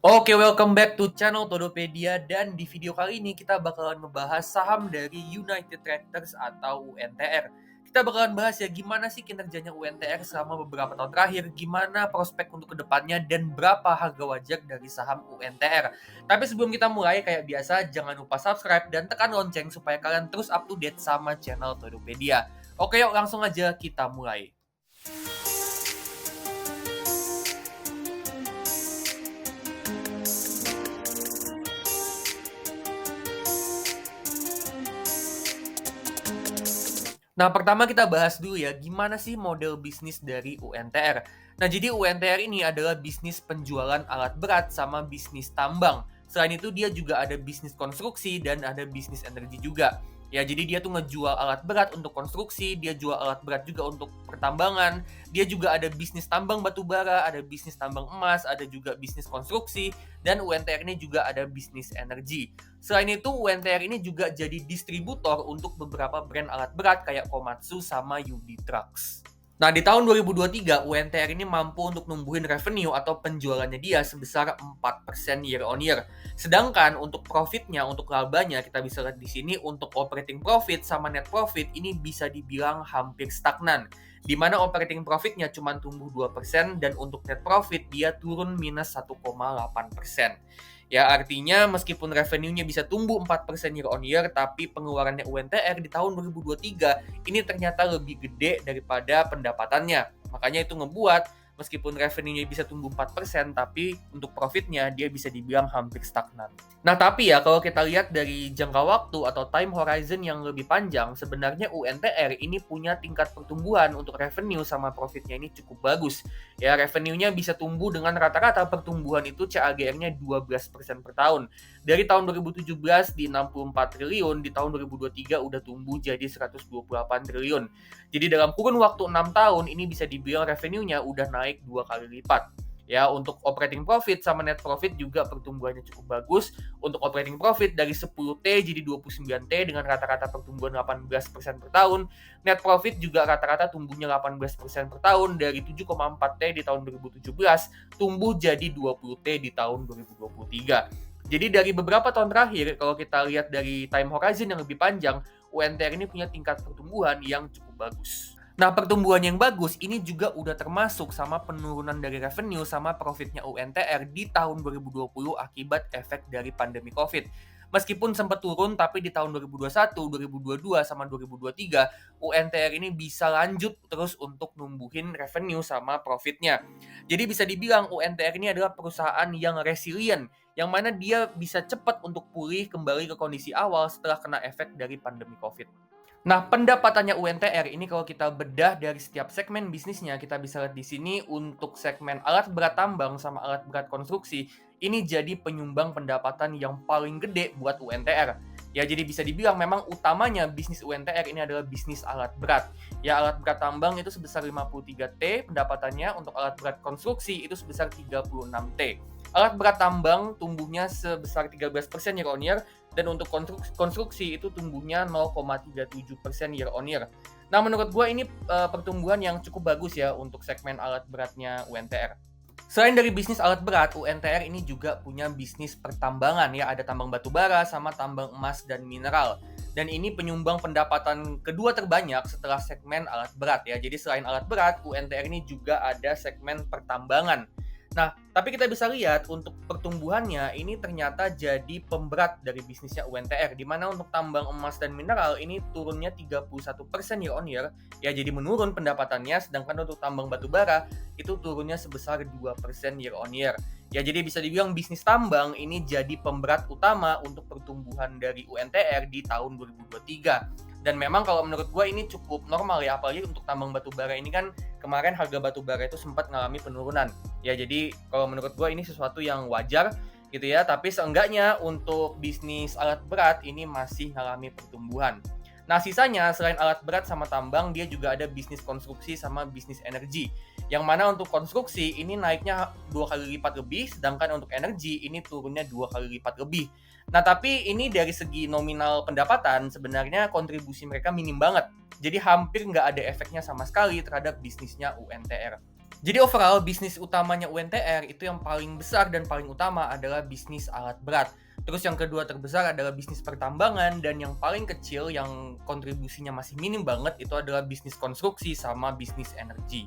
Oke, welcome back to channel Todopedia dan di video kali ini kita bakalan ngebahas saham dari United Tractors atau UNTR. Kita bakalan bahas ya gimana sih kinerjanya UNTR selama beberapa tahun terakhir, gimana prospek untuk kedepannya, dan berapa harga wajar dari saham UNTR. Tapi sebelum kita mulai, kayak biasa, jangan lupa subscribe dan tekan lonceng supaya kalian terus up to date sama channel Todopedia. Oke, yuk langsung aja kita mulai. Nah, pertama kita bahas dulu ya, gimana sih model bisnis dari UNTR. Nah, jadi UNTR ini adalah bisnis penjualan alat berat sama bisnis tambang. Selain itu, dia juga ada bisnis konstruksi dan ada bisnis energi juga. Ya, jadi dia tuh ngejual alat berat untuk konstruksi, dia jual alat berat juga untuk pertambangan, dia juga ada bisnis tambang batu bara, ada bisnis tambang emas, ada juga bisnis konstruksi, dan UNTR ini juga ada bisnis energi. Selain itu, UNTR ini juga jadi distributor untuk beberapa brand alat berat kayak Komatsu sama UD Trucks. Nah, di tahun 2023, UNTR ini mampu untuk numbuhin revenue atau penjualannya dia sebesar 4% year on year. Sedangkan untuk profitnya, untuk labanya, kita bisa lihat di sini untuk operating profit sama net profit ini bisa dibilang hampir stagnan. Di mana operating profitnya cuma tumbuh 2% dan untuk net profit dia turun minus 1,8%. Ya, artinya meskipun revenue-nya bisa tumbuh 4% year on year, tapi pengeluarannya UNTR di tahun 2023 ini ternyata lebih gede daripada pendapatannya. Makanya itu ngebuat meskipun revenue-nya bisa tumbuh 4%, tapi untuk profitnya dia bisa dibilang hampir stagnan. Nah, tapi ya kalau kita lihat dari jangka waktu atau time horizon yang lebih panjang, sebenarnya UNTR ini punya tingkat pertumbuhan untuk revenue sama profitnya ini cukup bagus. Ya, revenue-nya bisa tumbuh dengan rata-rata pertumbuhan itu CAGR-nya 12% per tahun. Dari tahun 2017 di 64 triliun, di tahun 2023 udah tumbuh jadi 128 triliun. Jadi dalam kurun waktu 6 tahun ini bisa dibilang revenue-nya udah naik 2 kali lipat. Ya, untuk operating profit sama net profit juga pertumbuhannya cukup bagus. Untuk operating profit dari 10T jadi 29T dengan rata-rata pertumbuhan 18% per tahun. Net profit juga rata-rata tumbuhnya 18% per tahun dari 7,4T di tahun 2017 tumbuh jadi 20T di tahun 2023. Jadi dari beberapa tahun terakhir, kalau kita lihat dari time horizon yang lebih panjang, UNTR ini punya tingkat pertumbuhan yang cukup bagus. Nah, pertumbuhan yang bagus ini juga udah termasuk sama penurunan dari revenue sama profitnya UNTR di tahun 2020 akibat efek dari pandemi COVID. Meskipun sempat turun, tapi di tahun 2021, 2022, sama 2023, UNTR ini bisa lanjut terus untuk numbuhin revenue sama profitnya. Jadi bisa dibilang UNTR ini adalah perusahaan yang resilient, yang mana dia bisa cepat untuk pulih kembali ke kondisi awal setelah kena efek dari pandemi COVID. Nah, pendapatannya UNTR ini kalau kita bedah dari setiap segmen bisnisnya, kita bisa lihat di sini untuk segmen alat berat tambang sama alat berat konstruksi, ini jadi penyumbang pendapatan yang paling gede buat UNTR. Ya, jadi bisa dibilang memang utamanya bisnis UNTR ini adalah bisnis alat berat. Ya, alat berat tambang itu sebesar 53T pendapatannya, untuk alat berat konstruksi itu sebesar 36T. Alat berat tambang tumbuhnya sebesar 13% year on year, dan untuk konstruksi itu tumbuhnya 0,37% year on year. Nah, menurut gue ini pertumbuhan yang cukup bagus ya untuk segmen alat beratnya UNTR. Selain dari bisnis alat berat, UNTR ini juga punya bisnis pertambangan ya, ada tambang batu bara sama tambang emas dan mineral. Dan ini penyumbang pendapatan kedua terbanyak setelah segmen alat berat ya. Jadi selain alat berat, UNTR ini juga ada segmen pertambangan. Nah, tapi kita bisa lihat untuk pertumbuhannya ini ternyata jadi pemberat dari bisnisnya UNTR, di mana untuk tambang emas dan mineral ini turunnya 31% year on year, ya jadi menurun pendapatannya, sedangkan untuk tambang batu bara itu turunnya sebesar 2% year on year. Ya jadi bisa dibilang bisnis tambang ini jadi pemberat utama untuk pertumbuhan dari UNTR di tahun 2023. Dan memang kalau menurut gue ini cukup normal ya, apalagi untuk tambang batu bara ini kan kemarin harga batu bara itu sempat mengalami penurunan. Ya jadi kalau menurut gue ini sesuatu yang wajar gitu ya, tapi seenggaknya untuk bisnis alat berat ini masih mengalami pertumbuhan. Nah, sisanya selain alat berat sama tambang, dia juga ada bisnis konstruksi sama bisnis energi. Yang mana untuk konstruksi ini naiknya 2 kali lipat lebih, sedangkan untuk energi ini turunnya 2 kali lipat lebih. Nah, tapi ini dari segi nominal pendapatan sebenarnya kontribusi mereka minim banget. Jadi hampir nggak ada efeknya sama sekali terhadap bisnisnya UNTR. Jadi overall bisnis utamanya UNTR itu yang paling besar dan paling utama adalah bisnis alat berat. Terus yang kedua terbesar adalah bisnis pertambangan, dan yang paling kecil yang kontribusinya masih minim banget itu adalah bisnis konstruksi sama bisnis energi.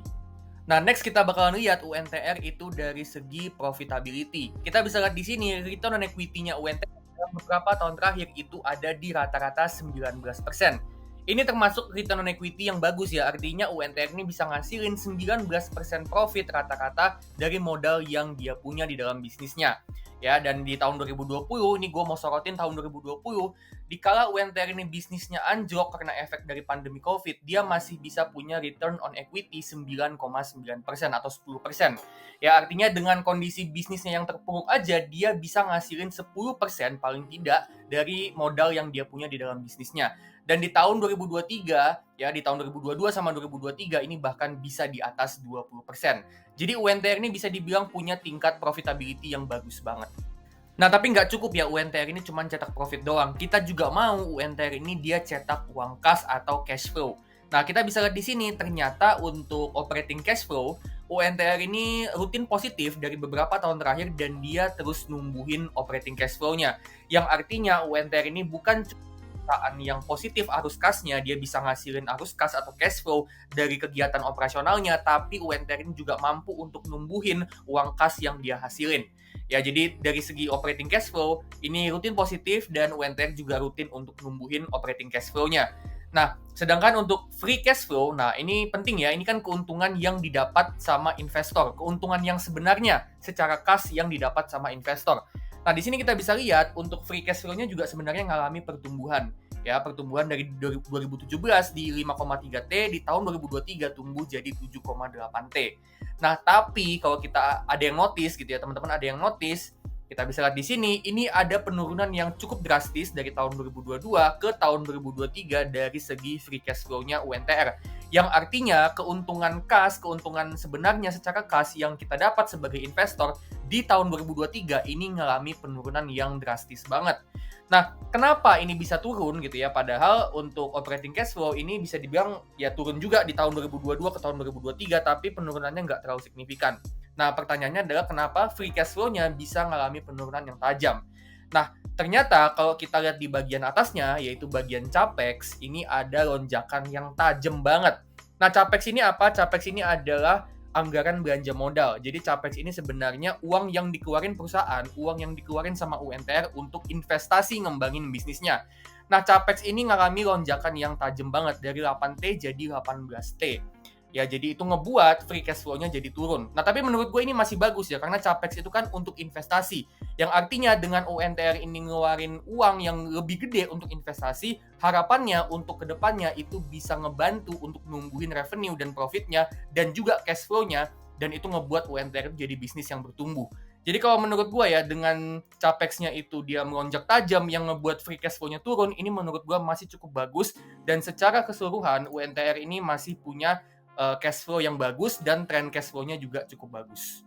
Nah, next kita bakalan lihat UNTR itu dari segi profitability. Kita bisa lihat di sini return on equity-nya UNTR dalam beberapa tahun terakhir itu ada di rata-rata 19%. Ini termasuk return on equity yang bagus ya, artinya UNTR ini bisa ngasilin 19% profit rata-rata dari modal yang dia punya di dalam bisnisnya. Ya, dan di tahun 2020, ini gue mau sorotin tahun 2020, dikala UNTR ini bisnisnya anjlok karena efek dari pandemi COVID, dia masih bisa punya return on equity 9,9% atau 10%. Ya, artinya dengan kondisi bisnisnya yang terpuruk aja, dia bisa ngasilin 10% paling tidak dari modal yang dia punya di dalam bisnisnya. Dan di tahun 2023, ya di tahun 2022 sama 2023 ini bahkan bisa di atas 20%. Jadi UNTR ini bisa dibilang punya tingkat profitability yang bagus banget. Nah, tapi nggak cukup ya UNTR ini cuma cetak profit doang. Kita juga mau UNTR ini dia cetak uang kas atau cash flow. Nah, kita bisa lihat di sini ternyata untuk operating cash flow, UNTR ini rutin positif dari beberapa tahun terakhir dan dia terus numbuhin operating cash flow-nya. Yang artinya UNTR ini bukan perusahaan yang positif arus kasnya, dia bisa ngasilin arus kas atau cash flow dari kegiatan operasionalnya, tapi UNTR ini juga mampu untuk numbuhin uang kas yang dia hasilin. Ya, jadi dari segi operating cash flow, ini rutin positif dan UNTR juga rutin untuk numbuhin operating cash flow-nya. Nah, sedangkan untuk free cash flow, nah ini penting ya, ini kan keuntungan yang didapat sama investor, keuntungan yang sebenarnya secara kas yang didapat sama investor. Nah, di sini kita bisa lihat untuk free cash flow-nya juga sebenarnya ngalami pertumbuhan. Ya, pertumbuhan dari 2017 di 5,3T, di tahun 2023 tumbuh jadi 7,8T. Nah, tapi kalau kita ada yang notice gitu ya, teman-teman ada yang notice, kita bisa lihat di sini, ini ada penurunan yang cukup drastis dari tahun 2022 ke tahun 2023 dari segi free cash flow-nya UNTR. Yang artinya keuntungan kas, keuntungan sebenarnya secara kas yang kita dapat sebagai investor di tahun 2023 ini ngalami penurunan yang drastis banget. Nah, kenapa ini bisa turun gitu ya? Padahal untuk operating cash flow ini bisa dibilang ya turun juga di tahun 2022 ke tahun 2023, tapi penurunannya nggak terlalu signifikan. Nah, pertanyaannya adalah kenapa free cash flow-nya bisa mengalami penurunan yang tajam? Nah, ternyata kalau kita lihat di bagian atasnya, yaitu bagian capex, ini ada lonjakan yang tajam banget. Nah, capex ini apa? Capex ini adalah anggaran belanja modal. Jadi capex ini sebenarnya uang yang dikeluarin perusahaan, uang yang dikeluarin sama UNTR untuk investasi ngembangin bisnisnya. Nah, capex ini ngalami lonjakan yang tajam banget dari 8T jadi 18T. Ya, jadi itu ngebuat free cash flow-nya jadi turun. Nah, tapi menurut gue ini masih bagus ya, karena capex itu kan untuk investasi. Yang artinya dengan UNTR ini ngeluarin uang yang lebih gede untuk investasi, harapannya untuk kedepannya itu bisa ngebantu untuk numbuhin revenue dan profitnya, dan juga cash flow-nya, dan itu ngebuat UNTR jadi bisnis yang bertumbuh. Jadi kalau menurut gue ya, dengan capex-nya itu dia melonjak tajam yang ngebuat free cash flow-nya turun, ini menurut gue masih cukup bagus, dan secara keseluruhan UNTR ini masih punya cash flow yang bagus dan trend cash flow-nya juga cukup bagus.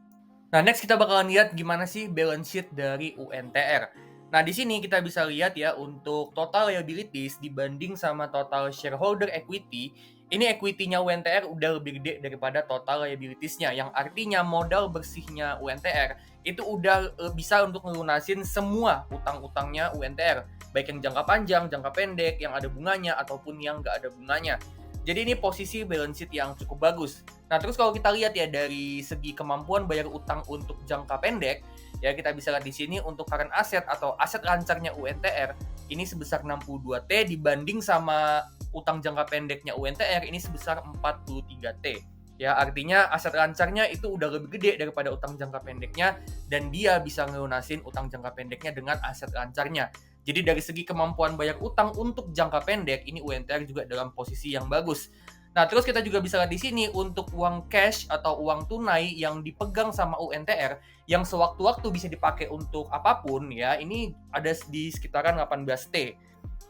Nah, next kita bakalan lihat gimana sih balance sheet dari UNTR. Nah, di sini kita bisa lihat ya untuk total liabilities dibanding sama total shareholder equity, ini equity-nya UNTR udah lebih gede daripada total liabilities-nya, yang artinya modal bersihnya UNTR itu udah bisa untuk ngelunasin semua utang-utangnya UNTR, baik yang jangka panjang, jangka pendek, yang ada bunganya ataupun yang nggak ada bunganya. Jadi ini posisi balance sheet yang cukup bagus. Nah, terus kalau kita lihat ya dari segi kemampuan bayar utang untuk jangka pendek, ya kita bisa lihat di sini untuk current asset atau aset lancarnya UNTR ini sebesar 62T dibanding sama utang jangka pendeknya UNTR ini sebesar 43T. Ya, artinya aset lancarnya itu udah lebih gede daripada utang jangka pendeknya, dan dia bisa ngelunasin utang jangka pendeknya dengan aset lancarnya. Jadi dari segi kemampuan bayar utang untuk jangka pendek, ini UNTR juga dalam posisi yang bagus. Nah, terus kita juga bisa lihat di sini untuk uang cash atau uang tunai yang dipegang sama UNTR yang sewaktu-waktu bisa dipakai untuk apapun ya, ini ada di sekitaran 18T.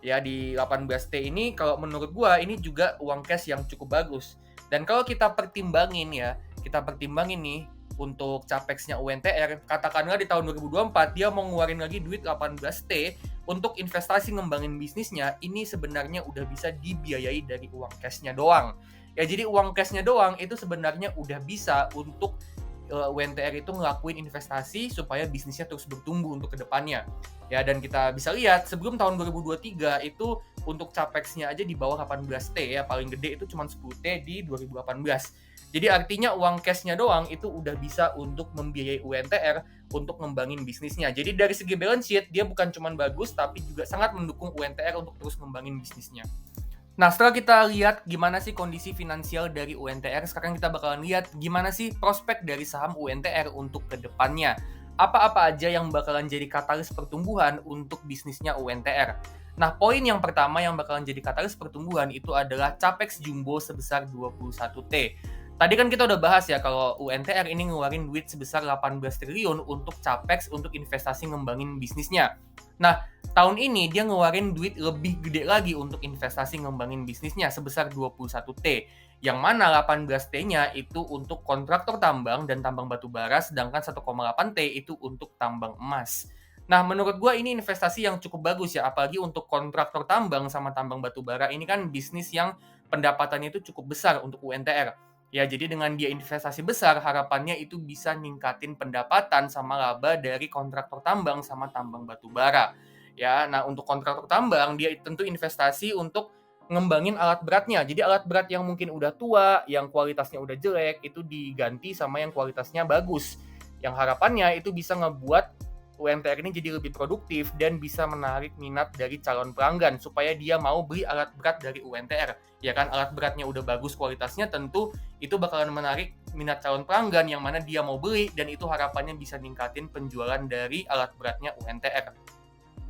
Ya, di 18T ini kalau menurut gua ini juga uang cash yang cukup bagus. Dan kalau kita pertimbangin nih untuk capex-nya UNTR, katakanlah di tahun 2024 dia mau ngeluarin lagi duit 18T untuk investasi ngembangin bisnisnya, ini sebenarnya udah bisa dibiayai dari uang cash-nya doang. Ya jadi uang cashnya doang itu sebenarnya udah bisa untuk UNTR itu ngelakuin investasi supaya bisnisnya terus bertumbuh untuk kedepannya. Ya, dan kita bisa lihat sebelum tahun 2023 itu untuk capex-nya aja di bawah 18T ya, paling gede itu cuma 10T di 2018. Jadi artinya uang cash-nya doang itu udah bisa untuk membiayai UNTR untuk ngembangin bisnisnya. Jadi dari segi balance sheet dia bukan cuma bagus tapi juga sangat mendukung UNTR untuk terus ngembangin bisnisnya. Nah, setelah kita lihat gimana sih kondisi finansial dari UNTR, sekarang kita bakalan lihat gimana sih prospek dari saham UNTR untuk kedepannya. Apa-apa aja yang bakalan jadi katalis pertumbuhan untuk bisnisnya UNTR. Nah, poin yang pertama yang bakalan jadi katalis pertumbuhan itu adalah capex jumbo sebesar 21T. Tadi kan kita udah bahas ya kalau UNTR ini ngeluarin duit sebesar 18 triliun untuk capex untuk investasi ngembangin bisnisnya. Nah, tahun ini dia ngeluarin duit lebih gede lagi untuk investasi ngembangin bisnisnya sebesar 21T. Yang mana 18T-nya itu untuk kontraktor tambang dan tambang batu bara, sedangkan 1,8T itu untuk tambang emas. Nah, menurut gue ini investasi yang cukup bagus ya, apalagi untuk kontraktor tambang sama tambang batu bara ini kan bisnis yang pendapatannya itu cukup besar untuk UNTR. Ya, jadi dengan dia investasi besar, harapannya itu bisa ningkatin pendapatan sama laba dari kontraktor tambang sama tambang batu bara. Ya, nah untuk kontraktor tambang, dia tentu investasi untuk ngembangin alat beratnya. Jadi alat berat yang mungkin udah tua, yang kualitasnya udah jelek, itu diganti sama yang kualitasnya bagus. Yang harapannya itu bisa ngebuat UMTR ini jadi lebih produktif dan bisa menarik minat dari calon pelanggan supaya dia mau beli alat berat dari UMTR. Ya kan, alat beratnya udah bagus kualitasnya, tentu itu bakalan menarik minat calon pelanggan yang mana dia mau beli, dan itu harapannya bisa ningkatin penjualan dari alat beratnya UMTR.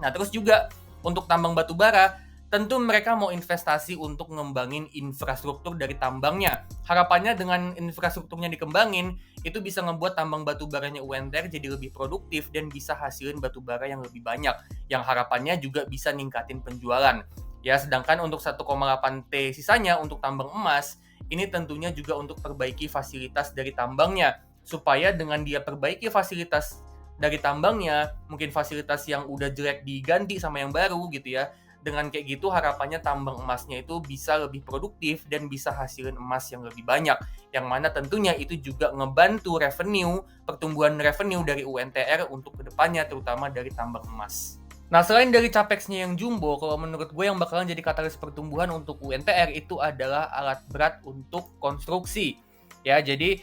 Nah, terus juga untuk tambang batu bara, tentu mereka mau investasi untuk ngembangin infrastruktur dari tambangnya. Harapannya dengan infrastrukturnya dikembangin, itu bisa ngebuat tambang batu baranya UNTR jadi lebih produktif dan bisa hasilin batu bara yang lebih banyak. Yang harapannya juga bisa ningkatin penjualan. Ya, sedangkan untuk 1,8T sisanya untuk tambang emas, ini tentunya juga untuk perbaiki fasilitas dari tambangnya. Supaya dengan dia perbaiki fasilitas dari tambangnya, mungkin fasilitas yang udah jelek diganti sama yang baru gitu ya. Dengan kayak gitu harapannya tambang emasnya itu bisa lebih produktif dan bisa hasilin emas yang lebih banyak. Yang mana tentunya itu juga ngebantu revenue, pertumbuhan revenue dari UNTR untuk kedepannya terutama dari tambang emas. Nah, selain dari capexnya yang jumbo, kalau menurut gue yang bakalan jadi katalis pertumbuhan untuk UNTR itu adalah alat berat untuk konstruksi. Ya, jadi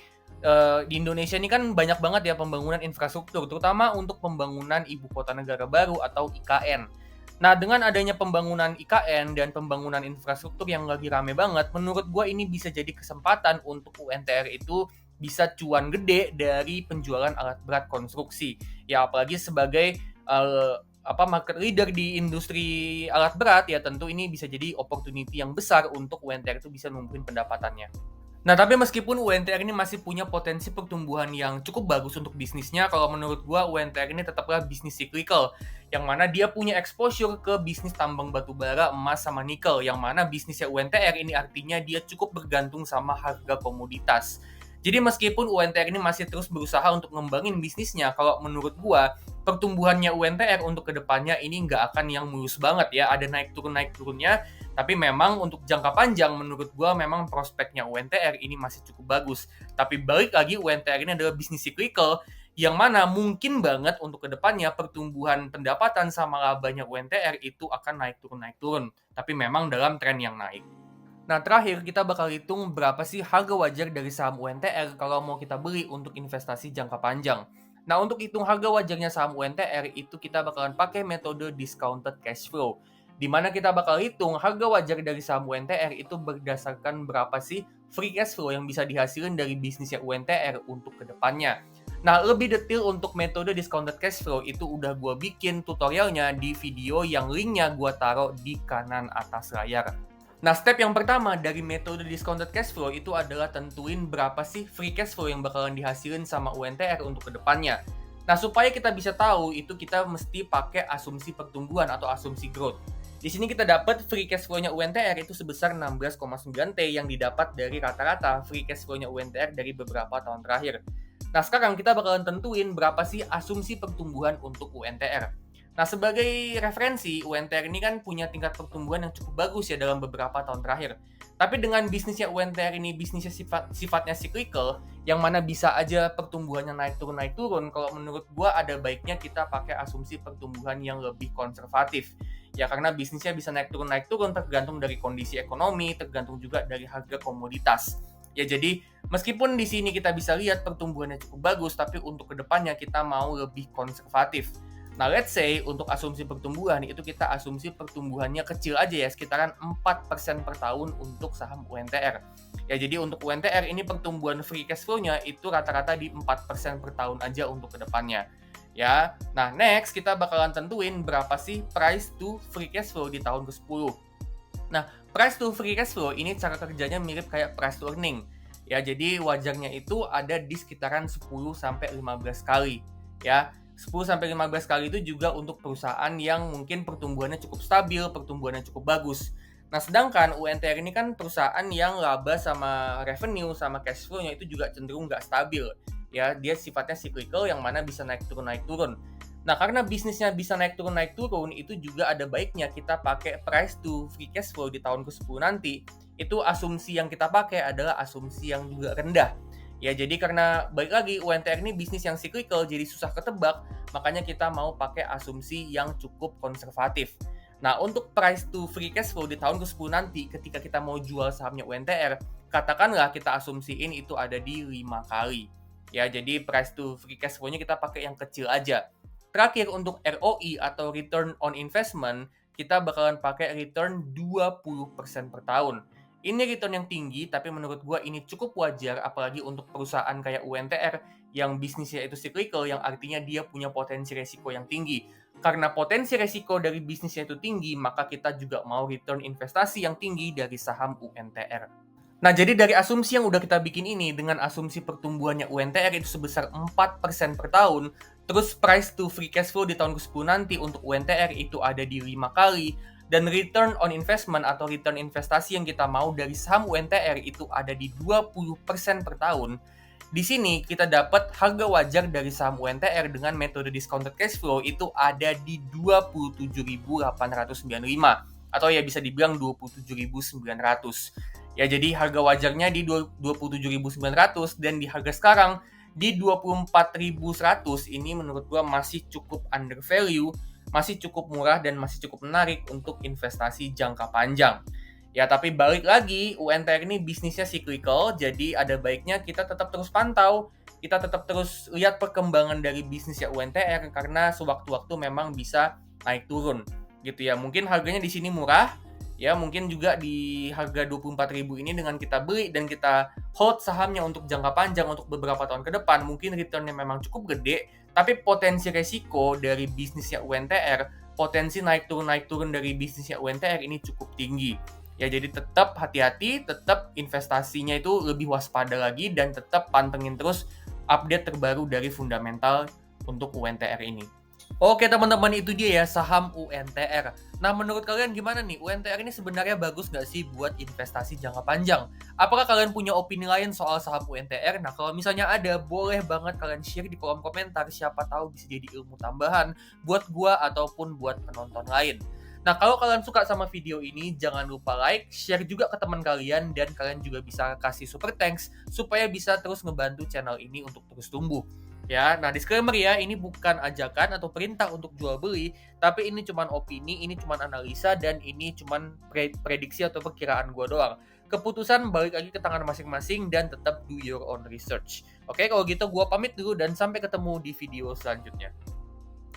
di Indonesia ini kan banyak banget ya pembangunan infrastruktur, terutama untuk pembangunan ibu kota negara baru atau IKN. Nah, dengan adanya pembangunan IKN dan pembangunan infrastruktur yang lagi rame banget, menurut gue ini bisa jadi kesempatan untuk UNTR itu bisa cuan gede dari penjualan alat berat konstruksi. Ya, apalagi sebagai market leader di industri alat berat, ya tentu ini bisa jadi opportunity yang besar untuk UNTR itu bisa numbuhin pendapatannya. Nah, tapi meskipun UNTR ini masih punya potensi pertumbuhan yang cukup bagus untuk bisnisnya, kalau menurut gua UNTR ini tetaplah bisnis cyclical, yang mana dia punya exposure ke bisnis tambang batu bara, emas, sama nikel, yang mana bisnisnya UNTR ini artinya dia cukup bergantung sama harga komoditas. Jadi meskipun UNTR ini masih terus berusaha untuk ngembangin bisnisnya, kalau menurut gua pertumbuhannya UNTR untuk kedepannya ini nggak akan yang mulus banget ya, ada naik turunnya. Tapi memang untuk jangka panjang menurut gue memang prospeknya UNTR ini masih cukup bagus. Tapi balik lagi UNTR ini adalah bisnis cyclical yang mana mungkin banget untuk kedepannya pertumbuhan pendapatan sama labanya UNTR itu akan naik turun. Tapi memang dalam tren yang naik. Nah, terakhir kita bakal hitung berapa sih harga wajar dari saham UNTR kalau mau kita beli untuk investasi jangka panjang. Nah, untuk hitung harga wajarnya saham UNTR itu kita bakalan pakai metode discounted cash flow, di mana kita bakal hitung harga wajar dari saham UNTR itu berdasarkan berapa sih free cash flow yang bisa dihasilkan dari bisnisnya UNTR untuk kedepannya. Nah, lebih detail untuk metode discounted cash flow itu udah gue bikin tutorialnya di video yang linknya gue taruh di kanan atas layar. Nah, step yang pertama dari metode discounted cash flow itu adalah tentuin berapa sih free cash flow yang bakalan dihasilkan sama UNTR untuk kedepannya. Nah, supaya kita bisa tahu itu kita mesti pakai asumsi pertumbuhan atau asumsi growth. Di sini kita dapat free cash flow-nya UNTR itu sebesar 16,9T yang didapat dari rata-rata free cash flow-nya UNTR dari beberapa tahun terakhir. Nah, sekarang kita bakalan tentuin berapa sih asumsi pertumbuhan untuk UNTR. Nah, sebagai referensi, UNTR ini kan punya tingkat pertumbuhan yang cukup bagus ya dalam beberapa tahun terakhir. Tapi dengan bisnisnya UNTR ini bisnisnya sifatnya cyclical, yang mana bisa aja pertumbuhannya naik turun, kalau menurut gua ada baiknya kita pakai asumsi pertumbuhan yang lebih konservatif. Ya karena bisnisnya bisa naik turun tergantung dari kondisi ekonomi, tergantung juga dari harga komoditas. Ya jadi meskipun di sini kita bisa lihat pertumbuhannya cukup bagus, tapi untuk kedepannya kita mau lebih konservatif. Nah, let's say untuk asumsi pertumbuhan itu kita asumsi pertumbuhannya kecil aja ya, sekitaran 4% per tahun untuk saham UNTR. Ya, jadi untuk UNTR ini pertumbuhan free cash flow-nya itu rata-rata di 4% per tahun aja untuk kedepannya. Ya, nah next kita bakalan tentuin berapa sih price to free cash flow di tahun ke-10. Nah, price to free cash flow ini cara kerjanya mirip kayak price to earning. Ya, jadi wajarnya itu ada di sekitaran 10 sampai 15 kali. Ya, 10 sampai 15 kali itu juga untuk perusahaan yang mungkin pertumbuhannya cukup stabil, pertumbuhannya cukup bagus. Nah, sedangkan UNTR ini kan perusahaan yang laba sama revenue sama cash flow-nya itu juga cenderung nggak stabil. Ya, dia sifatnya cyclical yang mana bisa naik turun naik turun. Nah, karena bisnisnya bisa naik turun, itu juga ada baiknya kita pakai price to free cash flow di tahun ke-10 nanti. Itu asumsi yang kita pakai adalah asumsi yang juga rendah. Ya, jadi karena balik lagi UNTR ini bisnis yang cyclical jadi susah ketebak, makanya kita mau pakai asumsi yang cukup konservatif. Nah, untuk price to free cash flow di tahun ke-10 nanti ketika kita mau jual sahamnya UNTR, katakanlah kita asumsiin itu ada di 5 kali. Ya, jadi price to free cash flow-nya kita pakai yang kecil aja. Terakhir untuk ROI atau return on investment, kita bakalan pakai return 20% per tahun. Ini return yang tinggi, tapi menurut gua ini cukup wajar apalagi untuk perusahaan kayak UNTR yang bisnisnya itu cyclical, yang artinya dia punya potensi resiko yang tinggi. Karena potensi resiko dari bisnisnya itu tinggi, maka kita juga mau return investasi yang tinggi dari saham UNTR. Nah, jadi dari asumsi yang udah kita bikin ini, dengan asumsi pertumbuhannya UNTR itu sebesar 4% per tahun, terus price to free cash flow di tahun ke-10 nanti untuk UNTR itu ada di 5 kali, dan return on investment atau return investasi yang kita mau dari saham UNTR itu ada di 20% per tahun. Di sini kita dapat harga wajar dari saham UNTR dengan metode discounted cash flow itu ada di 27.895 atau ya bisa dibilang 27.900. Ya jadi harga wajarnya di 27.900 dan di harga sekarang di 24.100 ini menurut gua masih cukup under value, masih cukup murah dan masih cukup menarik untuk investasi jangka panjang. Ya tapi balik lagi UNTR ini bisnisnya cyclical, jadi ada baiknya kita tetap terus pantau, kita tetap terus lihat perkembangan dari bisnisnya UNTR karena sewaktu-waktu memang bisa naik turun gitu ya. Mungkin harganya di sini murah, ya mungkin juga di harga 24.000 ini dengan kita beli dan kita hold sahamnya untuk jangka panjang untuk beberapa tahun ke depan, mungkin returnnya memang cukup gede, tapi potensi resiko dari bisnisnya UNTR, potensi naik turun dari bisnisnya UNTR ini cukup tinggi. Ya jadi tetap hati-hati, tetap investasinya itu lebih waspada lagi dan tetap pantengin terus update terbaru dari fundamental untuk UNTR ini. Oke teman-teman, itu dia ya saham UNTR. Nah menurut kalian gimana nih? UNTR ini sebenarnya bagus nggak sih buat investasi jangka panjang? Apakah kalian punya opini lain soal saham UNTR? Nah kalau misalnya ada, boleh banget kalian share di kolom komentar. Siapa tahu bisa jadi ilmu tambahan buat gua ataupun buat penonton lain. Nah kalau kalian suka sama video ini, jangan lupa like, share juga ke teman kalian, dan kalian juga bisa kasih super thanks supaya bisa terus ngebantu channel ini untuk terus tumbuh. Ya, nah disclaimer ya, ini bukan ajakan atau perintah untuk jual beli, tapi ini cuman opini, ini cuman analisa, dan ini cuman prediksi atau perkiraan gua doang. Keputusan balik lagi ke tangan masing-masing dan tetap do your own research. Oke, kalau gitu gua pamit dulu dan sampai ketemu di video selanjutnya.